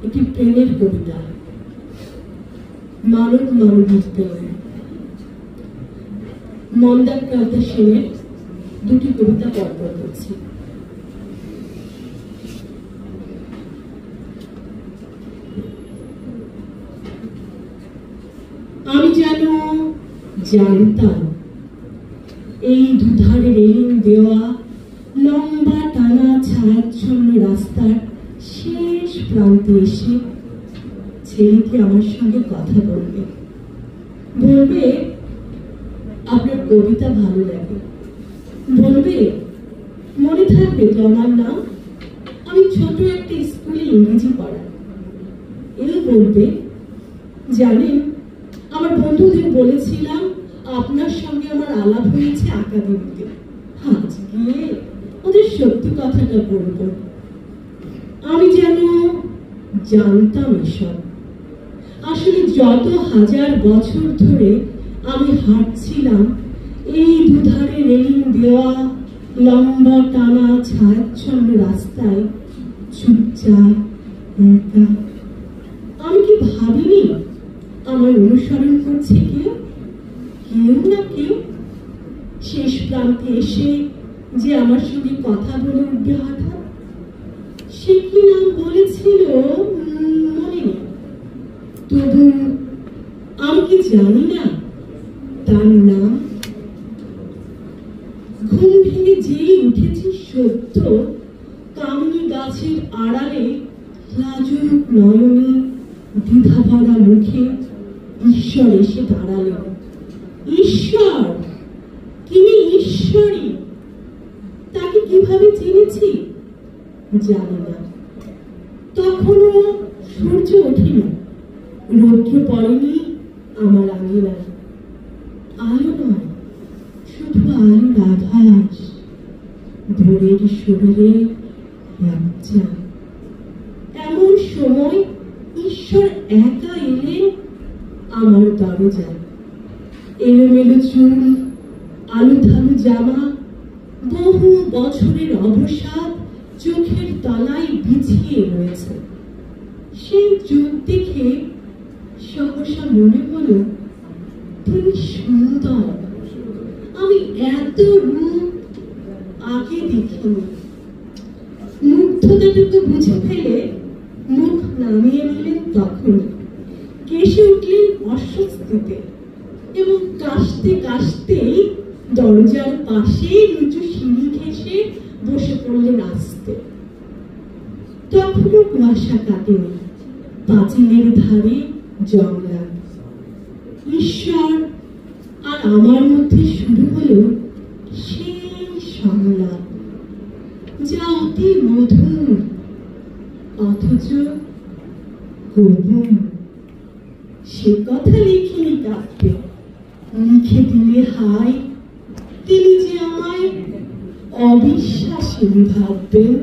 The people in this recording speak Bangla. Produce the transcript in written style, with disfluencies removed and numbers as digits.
একটি প্রেমের কবিতা, মানব মানবীর প্রেম। মন্দারকান্তা সেনের দুটি কবিতা পরপর করছি। আমি যেন জানতাম এই দুধারে রেলিং দেওয়া লম্বা টানা ছায়াচ্ছন্ন রাস্তার শেষ প্রান্তে এসে ছেলেটি আমার সঙ্গে কথা বলবে, বলবে আপনার কবিতা ভালো লাগে, বলবে মনে থাকবে তো আমার নাম, আমি ছোট একটা স্কুলে ইংরেজি পড়াই। এও বলবে জানেন আমার বন্ধুদের বলেছিলাম আপনার সঙ্গে আমার আলাপ হয়েছে আকাদেমিতে, আজকে ওদের সত্যি কথাটা বলবো। আমি যেন জানতাম এসব। আসলে যত হাজার বছর ধরে আমি হাঁটছিলাম এই দুধারে রেলিং দেওয়া লম্বা টানা ছায়াচ্ছন্ন রাস্তায় চুপচাপ একা, আমি কি ভাবিনি আমার অনুসরণ করছে কেউ, কেউ না কেউ শেষ প্রান্তে এসে যে আমার সঙ্গে কথা বলে উঠবে হঠাৎ। সে কি নাম বলেছিল মনে নেই, তবু আমি কি জানি না তার নাম। ঘুম ভেঙে যেই উঠেছি সত্য, কামিনী গাছের আড়ালে লাজুক নয়নে দ্বিধা ভরা মুখে ঈশ্বর এসে দাঁড়ালেন। ঈশ্বর, তিনি ঈশ্বরী। তাকে কিভাবে চিনেছি জানি না। তখনও সূর্য ওঠেনি, রৌদ্র পড়েনি আমার আঙিনায়। আলো নয়, শুধু আলোর আভাস, ভোরের শরীরে বাচ্চা। এমন সময় ঈশ্বর একা এলেন আমার দরজায়। এলোমেলো চুল, আলুথালু জামা, বহু বছরের অবসাদ চোখের তলায় বিছিয়ে রয়েছে। সেই চোখ দেখে সহসা মনে হলো তিনি সুন্দর। আমি এত রূপ আগে দেখিনি। মুগ্ধতাটুকু বুঝে ফেলে মুখ নামিয়ে নিলেন তখনই, কেসে উঠলেন অস্বস্তিতে এবং কাশতে কাশতেই দরজার পাশে নিচু সিঁড়ি ঘেঁষে বসে পড়লেন আস্তে। তখনও কুয়াশা কাটেনি, পাঁচিলের ধারে জংলা। ঈশ্বর আর আমার মধ্যে শুরু হলো সেই সংলাপ, যা অতি মধুর অথচ গভীর। সে কথা লিখিনি কাঁদতে, লিখে দিলে হায় তিনি যে আমায় অবিশ্বাসী ভাববেন।